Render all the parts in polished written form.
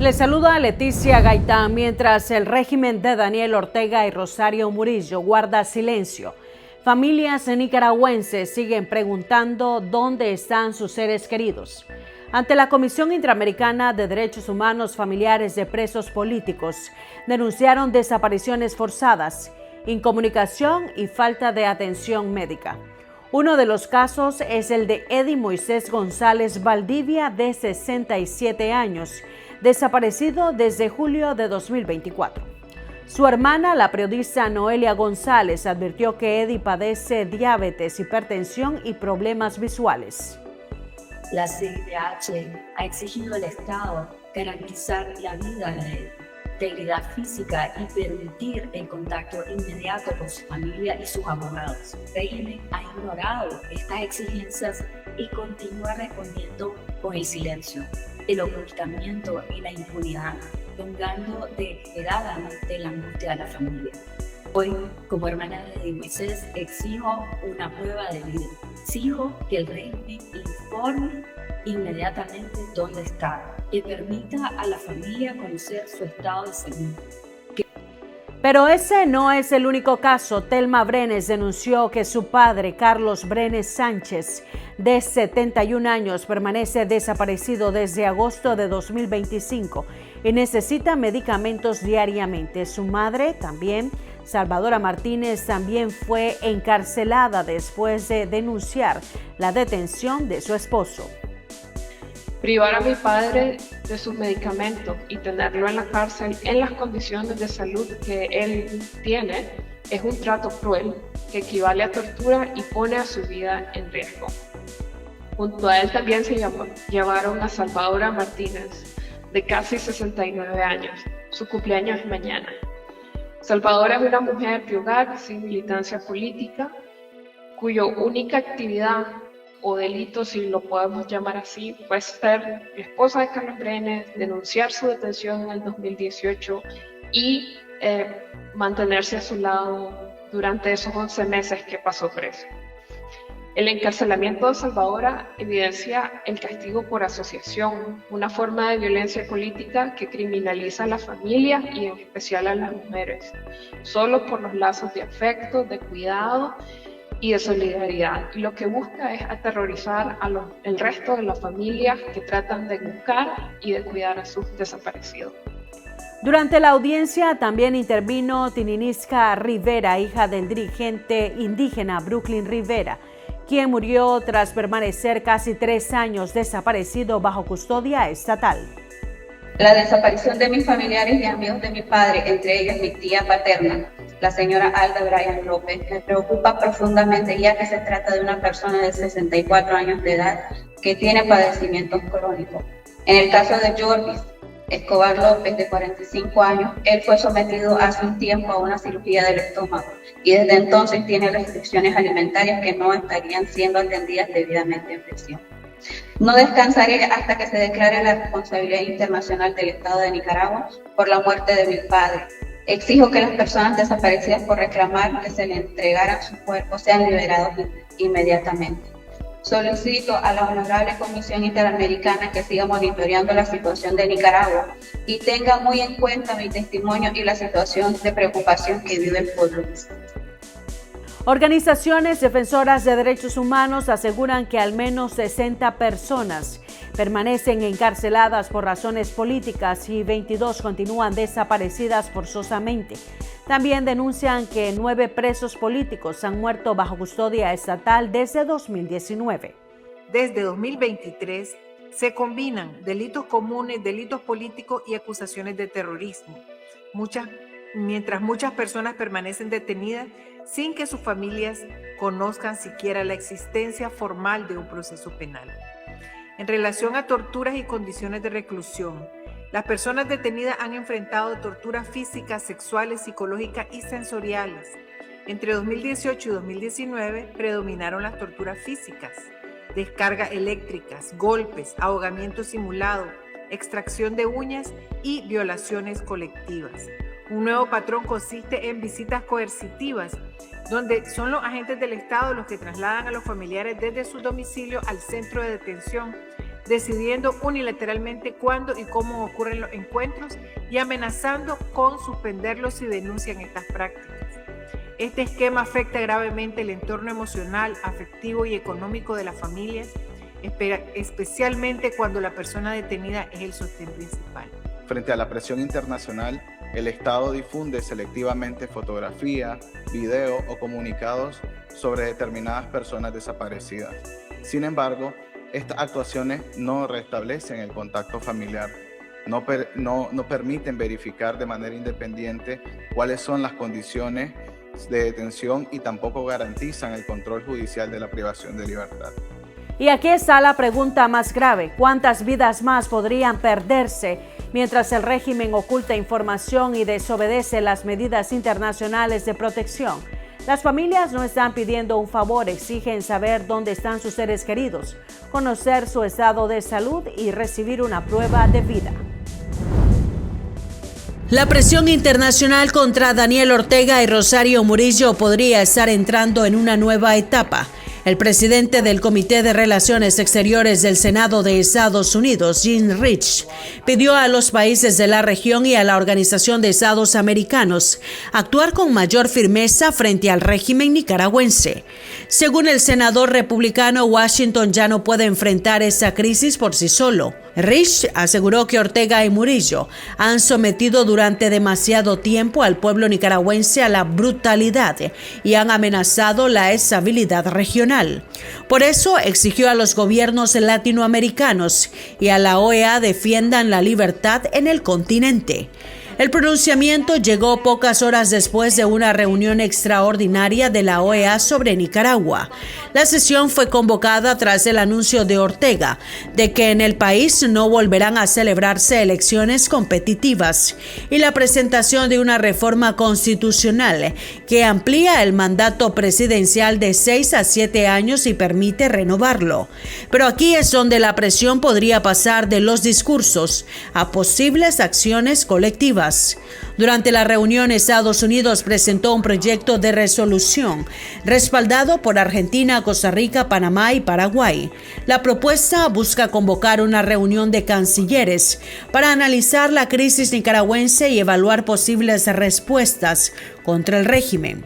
Les saluda Leticia Gaitán mientras el régimen de Daniel Ortega y Rosario Murillo guarda silencio. Familias nicaragüenses siguen preguntando dónde están sus seres queridos. Ante la Comisión Interamericana de Derechos Humanos, familiares de presos políticos denunciaron desapariciones forzadas, incomunicación y falta de atención médica. Uno de los casos es el de Eddie Moisés González Valdivia, de 67 años, desaparecido desde julio de 2024. Su hermana, la periodista Noelia González, advirtió que Eddie padece diabetes, hipertensión y problemas visuales. La CIDH ha exigido al Estado garantizar la vida de Eddie, integridad física y permitir el contacto inmediato con su familia y sus abogados. El régimen ha ignorado estas exigencias y continúa respondiendo con el silencio, el ocultamiento y la impunidad, prolongando desesperadamente la angustia de la familia. Hoy, como hermana de Eddie Moisés, exijo una prueba de vida. Exijo que el régimen informe inmediatamente dónde está, que permita a la familia conocer su estado de salud. Pero ese no es el único caso. Telma Brenes denunció que su padre, Carlos Brenes Sánchez, de 71 años, permanece desaparecido desde agosto de 2025 y necesita medicamentos diariamente. Su madre también, Salvadora Martínez, también fue encarcelada después de denunciar la detención de su esposo. Privar a mi padre de sus medicamentos y tenerlo en la cárcel en las condiciones de salud que él tiene es un trato cruel que equivale a tortura y pone a su vida en riesgo. Junto a él también se llevaron a Salvadora Martínez, de casi 69 años. Su cumpleaños es mañana. Salvadora es una mujer de hogar sin militancia política, cuya única actividad o delito, si lo podemos llamar así, fue ser esposa de Carlos Brenes, denunciar su detención en el 2018 y mantenerse a su lado durante esos 11 meses que pasó preso. El encarcelamiento de Salvadora evidencia el castigo por asociación, una forma de violencia política que criminaliza a la familia y en especial a las mujeres, solo por los lazos de afecto, de cuidado y de solidaridad. Y lo que busca es aterrorizar el resto de las familias que tratan de buscar y de cuidar a sus desaparecidos. Durante la audiencia también intervino Tininisca Rivera, hija del dirigente indígena Brooklyn Rivera, quien murió tras permanecer casi 3 años desaparecido bajo custodia estatal. La desaparición de mis familiares y amigos de mi padre, entre ellos mi tía paterna, la señora Alda Bryan López, me preocupa profundamente, ya que se trata de una persona de 64 años de edad que tiene padecimientos crónicos. En el caso de Jorvis Escobar López, de 45 años, él fue sometido hace un tiempo a una cirugía del estómago y desde entonces tiene restricciones alimentarias que no estarían siendo atendidas debidamente en prisión. No descansaré hasta que se declare la responsabilidad internacional del Estado de Nicaragua por la muerte de mi padre. Exijo que las personas desaparecidas por reclamar que se le entregaran sus cuerpos sean liberados inmediatamente. Solicito a la Honorable Comisión Interamericana que siga monitoreando la situación de Nicaragua y tenga muy en cuenta mi testimonio y la situación de preocupación que vive el pueblo. Organizaciones defensoras de derechos humanos aseguran que al menos 60 personas permanecen encarceladas por razones políticas y 22 continúan desaparecidas forzosamente. También denuncian que 9 presos políticos han muerto bajo custodia estatal desde 2019. Desde 2023 se combinan delitos comunes, delitos políticos y acusaciones de terrorismo. Mientras muchas personas permanecen detenidas sin que sus familias conozcan siquiera la existencia formal de un proceso penal. En relación a torturas y condiciones de reclusión, las personas detenidas han enfrentado torturas físicas, sexuales, psicológicas y sensoriales. Entre 2018 y 2019 predominaron las torturas físicas, descargas eléctricas, golpes, ahogamiento simulado, extracción de uñas y violaciones colectivas. Un nuevo patrón consiste en visitas coercitivas, donde son los agentes del Estado los que trasladan a los familiares desde su domicilio al centro de detención, decidiendo unilateralmente cuándo y cómo ocurren los encuentros y amenazando con suspenderlos si denuncian estas prácticas. Este esquema afecta gravemente el entorno emocional, afectivo y económico de las familias, especialmente cuando la persona detenida es el sostén principal. Frente a la presión internacional, el Estado difunde selectivamente fotografía, video o comunicados sobre determinadas personas desaparecidas. Sin embargo, estas actuaciones no restablecen el contacto familiar, no permiten verificar de manera independiente cuáles son las condiciones de detención y tampoco garantizan el control judicial de la privación de libertad. Y aquí está la pregunta más grave: ¿cuántas vidas más podrían perderse mientras el régimen oculta información y desobedece las medidas internacionales de protección? Las familias no están pidiendo un favor, exigen saber dónde están sus seres queridos, conocer su estado de salud y recibir una prueba de vida. La presión internacional contra Daniel Ortega y Rosario Murillo podría estar entrando en una nueva etapa. El presidente del Comité de Relaciones Exteriores del Senado de Estados Unidos, Jim Risch, pidió a los países de la región y a la Organización de Estados Americanos actuar con mayor firmeza frente al régimen nicaragüense. Según el senador republicano, Washington ya no puede enfrentar esa crisis por sí solo. Risch aseguró que Ortega y Murillo han sometido durante demasiado tiempo al pueblo nicaragüense a la brutalidad y han amenazado la estabilidad regional. Por eso exigió a los gobiernos latinoamericanos y a la OEA defiendan la libertad en el continente. El pronunciamiento llegó pocas horas después de una reunión extraordinaria de la OEA sobre Nicaragua. La sesión fue convocada tras el anuncio de Ortega de que en el país no volverán a celebrarse elecciones competitivas y la presentación de una reforma constitucional que amplía el mandato presidencial de 6 a 7 años y permite renovarlo. Pero aquí es donde la presión podría pasar de los discursos a posibles acciones colectivas. Durante la reunión, Estados Unidos presentó un proyecto de resolución respaldado por Argentina, Costa Rica, Panamá y Paraguay. La propuesta busca convocar una reunión de cancilleres para analizar la crisis nicaragüense y evaluar posibles respuestas contra el régimen.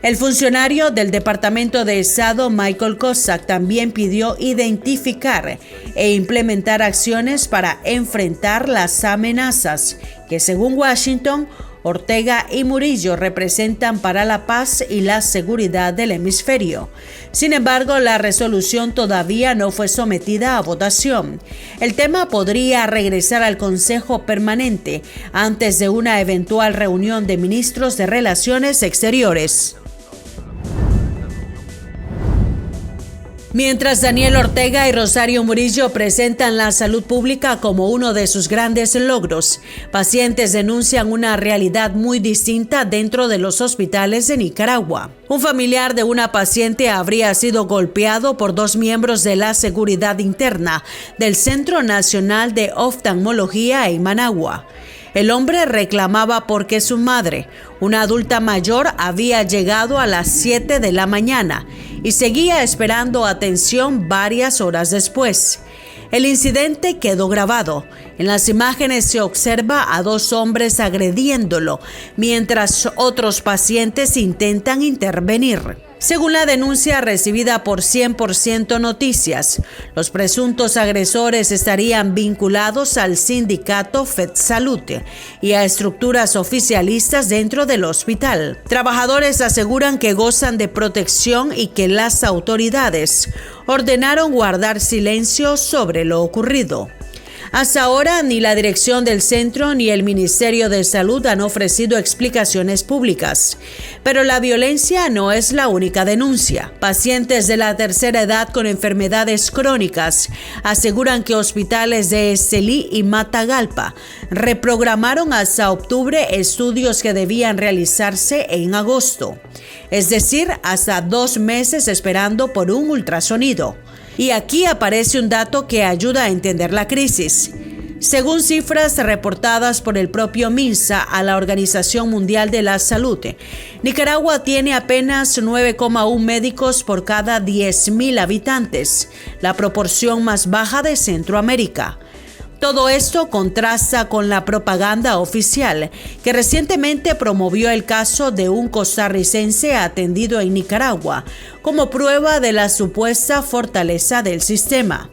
El funcionario del Departamento de Estado, Michael Kozak, también pidió identificar e implementar acciones para enfrentar las amenazas que, según Washington, Ortega y Murillo representan para la paz y la seguridad del hemisferio. Sin embargo, la resolución todavía no fue sometida a votación. El tema podría regresar al Consejo Permanente antes de una eventual reunión de ministros de Relaciones Exteriores. Mientras Daniel Ortega y Rosario Murillo presentan la salud pública como uno de sus grandes logros, pacientes denuncian una realidad muy distinta dentro de los hospitales de Nicaragua. Un familiar de una paciente habría sido golpeado por 2 miembros de la seguridad interna del Centro Nacional de Oftalmología en Managua. El hombre reclamaba porque su madre, una adulta mayor, había llegado a las 7 de la mañana y seguía esperando atención varias horas después. El incidente quedó grabado. En las imágenes se observa a 2 hombres agrediéndolo, mientras otros pacientes intentan intervenir. Según la denuncia recibida por 100% Noticias, los presuntos agresores estarían vinculados al sindicato FedSalud y a estructuras oficialistas dentro del hospital. Trabajadores aseguran que gozan de protección y que las autoridades ordenaron guardar silencio sobre lo ocurrido. Hasta ahora, ni la dirección del centro ni el Ministerio de Salud han ofrecido explicaciones públicas. Pero la violencia no es la única denuncia. Pacientes de la tercera edad con enfermedades crónicas aseguran que hospitales de Estelí y Matagalpa reprogramaron hasta octubre estudios que debían realizarse en agosto. Es decir, hasta 2 meses esperando por un ultrasonido. Y aquí aparece un dato que ayuda a entender la crisis. Según cifras reportadas por el propio MINSA a la Organización Mundial de la Salud, Nicaragua tiene apenas 9,1 médicos por cada 10.000 habitantes, la proporción más baja de Centroamérica. Todo esto contrasta con la propaganda oficial que recientemente promovió el caso de un costarricense atendido en Nicaragua como prueba de la supuesta fortaleza del sistema.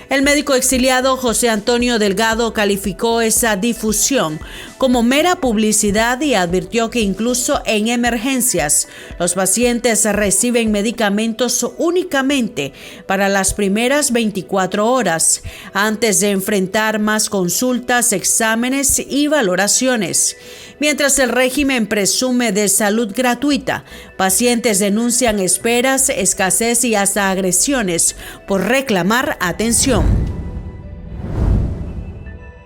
El médico exiliado José Antonio Delgado calificó esa difusión como mera publicidad y advirtió que incluso en emergencias los pacientes reciben medicamentos únicamente para las primeras 24 horas antes de enfrentar más consultas, exámenes y valoraciones. Mientras el régimen presume de salud gratuita, pacientes denuncian esperas, escasez y hasta agresiones por reclamar atención.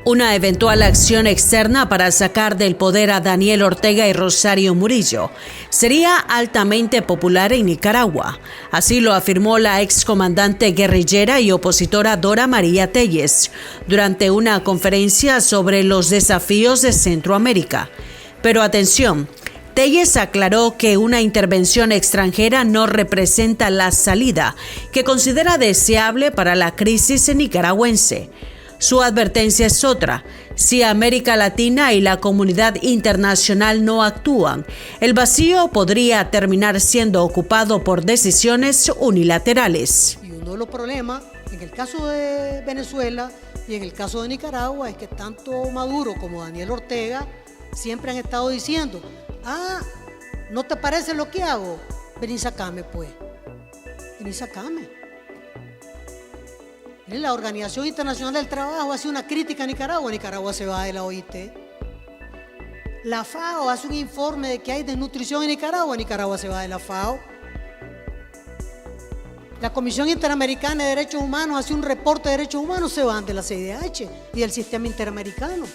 Una eventual acción externa para sacar del poder a Daniel Ortega y Rosario Murillo sería altamente popular en Nicaragua. Así lo afirmó la excomandante guerrillera y opositora Dora María Telles durante una conferencia sobre los desafíos de Centroamérica. Pero atención, Telles aclaró que una intervención extranjera no representa la salida que considera deseable para la crisis nicaragüense. Su advertencia es otra: si América Latina y la comunidad internacional no actúan, el vacío podría terminar siendo ocupado por decisiones unilaterales. Y uno de los problemas, en el caso de Venezuela y en el caso de Nicaragua, es que tanto Maduro como Daniel Ortega siempre han estado diciendo: ¿no te parece lo que hago? Vení, sacame pues. Vení, sacame. La Organización Internacional del Trabajo hace una crítica a Nicaragua. Nicaragua se va de la OIT. La FAO hace un informe de que hay desnutrición en Nicaragua. Nicaragua se va de la FAO. La Comisión Interamericana de Derechos Humanos hace un reporte de derechos humanos. Se van de la CIDH y del sistema interamericano.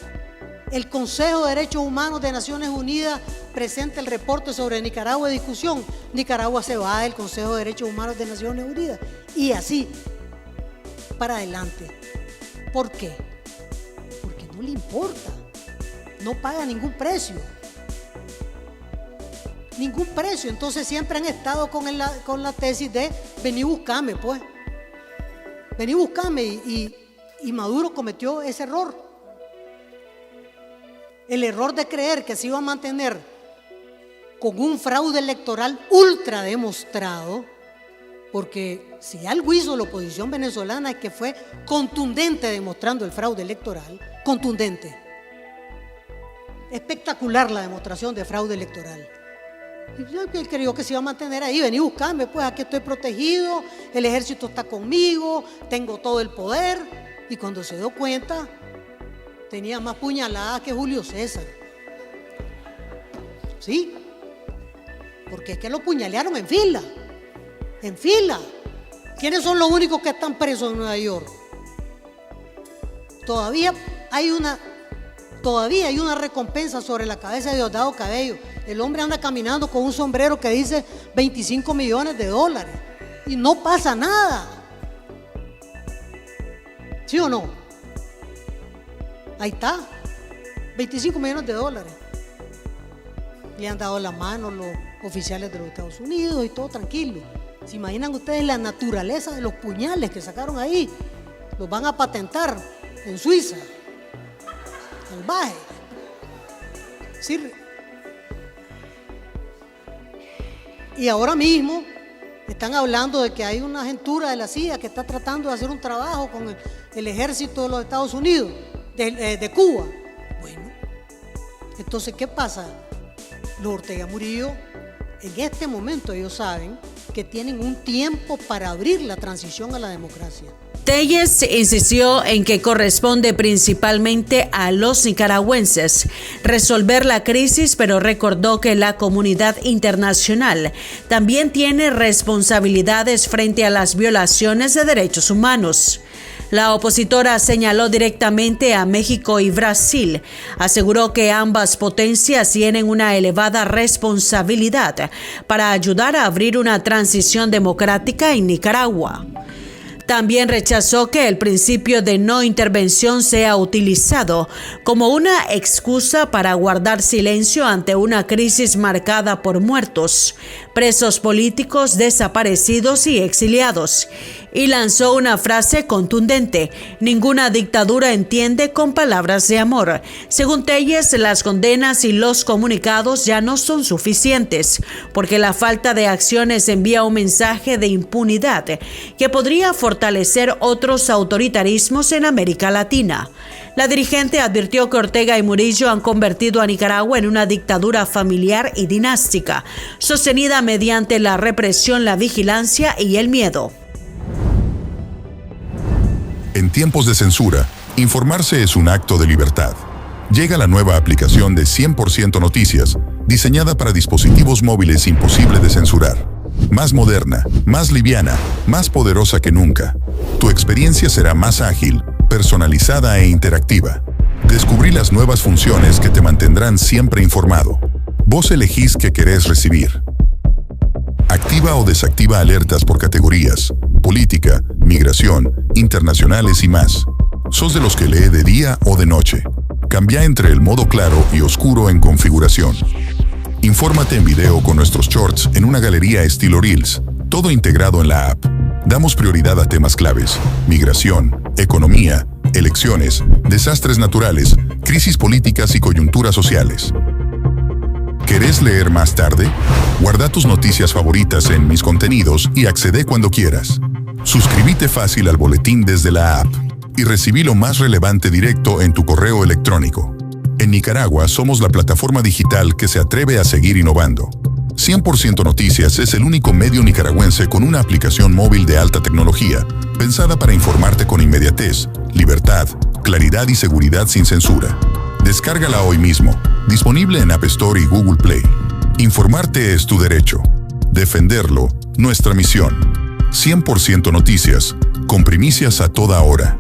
El Consejo de Derechos Humanos de Naciones Unidas presenta el reporte sobre Nicaragua de discusión. Nicaragua se va del Consejo de Derechos Humanos de Naciones Unidas. Y así para adelante. ¿Por qué? Porque no le importa. No paga ningún precio. Ningún precio. Entonces siempre han estado con la tesis de vení, buscame, pues. Vení, buscame. Y Maduro cometió ese error. El error de creer que se iba a mantener con un fraude electoral ultra demostrado. Porque si algo hizo la oposición venezolana es que fue contundente demostrando el fraude electoral, contundente. Espectacular la demostración de fraude electoral. Y él creyó que se iba a mantener ahí, vení, buscarme, pues aquí estoy protegido, el ejército está conmigo, tengo todo el poder. Y cuando se dio cuenta, tenía más puñaladas que Julio César. Sí, porque es que lo puñalearon en fila. En fila. ¿Quiénes son los únicos que están presos en Nueva York? Todavía hay una recompensa sobre la cabeza de Diosdado Cabello. El hombre anda caminando con un sombrero que dice 25 millones de dólares y no pasa nada. ¿Sí o no? Ahí está, 25 millones de dólares. Le han dado la mano los oficiales de los Estados Unidos y todo tranquilo. ¿Se imaginan ustedes la naturaleza de los puñales que sacaron ahí? Los van a patentar en Suiza. Salvaje. Sí. Y ahora mismo están hablando de que hay una agentura de la CIA que está tratando de hacer un trabajo con el ejército de los Estados Unidos, de Cuba. Bueno, entonces, ¿qué pasa? Los Ortega Murillo, en este momento ellos saben que tienen un tiempo para abrir la transición a la democracia. Telles insistió en que corresponde principalmente a los nicaragüenses resolver la crisis, pero recordó que la comunidad internacional también tiene responsabilidades frente a las violaciones de derechos humanos. La opositora señaló directamente a México y Brasil. Aseguró que ambas potencias tienen una elevada responsabilidad para ayudar a abrir una transición democrática en Nicaragua. También rechazó que el principio de no intervención sea utilizado como una excusa para guardar silencio ante una crisis marcada por muertos, presos políticos, desaparecidos y exiliados. Y lanzó una frase contundente: ninguna dictadura entiende con palabras de amor. Según Telles, las condenas y los comunicados ya no son suficientes, porque la falta de acciones envía un mensaje de impunidad que podría fortalecer otros autoritarismos en América Latina. La dirigente advirtió que Ortega y Murillo han convertido a Nicaragua en una dictadura familiar y dinástica, sostenida mediante la represión, la vigilancia y el miedo. En tiempos de censura, informarse es un acto de libertad. Llega la nueva aplicación de 100% Noticias, diseñada para dispositivos móviles imposible de censurar. Más moderna, más liviana, más poderosa que nunca. Tu experiencia será más ágil, personalizada e interactiva. Descubrí las nuevas funciones que te mantendrán siempre informado. Vos elegís qué querés recibir. Activa o desactiva alertas por categorías: política, migración, internacionales y más. ¿Sos de los que lee de día o de noche? Cambia entre el modo claro y oscuro en configuración. Infórmate en video con nuestros shorts en una galería estilo Reels, todo integrado en la app. Damos prioridad a temas claves: migración, economía, elecciones, desastres naturales, crisis políticas y coyunturas sociales. ¿Querés leer más tarde? Guarda tus noticias favoritas en Mis Contenidos y accede cuando quieras. Suscríbete fácil al boletín desde la app y recibí lo más relevante directo en tu correo electrónico. En Nicaragua somos la plataforma digital que se atreve a seguir innovando. 100% Noticias es el único medio nicaragüense con una aplicación móvil de alta tecnología, pensada para informarte con inmediatez, libertad, claridad y seguridad sin censura. Descárgala hoy mismo, disponible en App Store y Google Play. Informarte es tu derecho. Defenderlo, nuestra misión. 100% Noticias, con primicias a toda hora.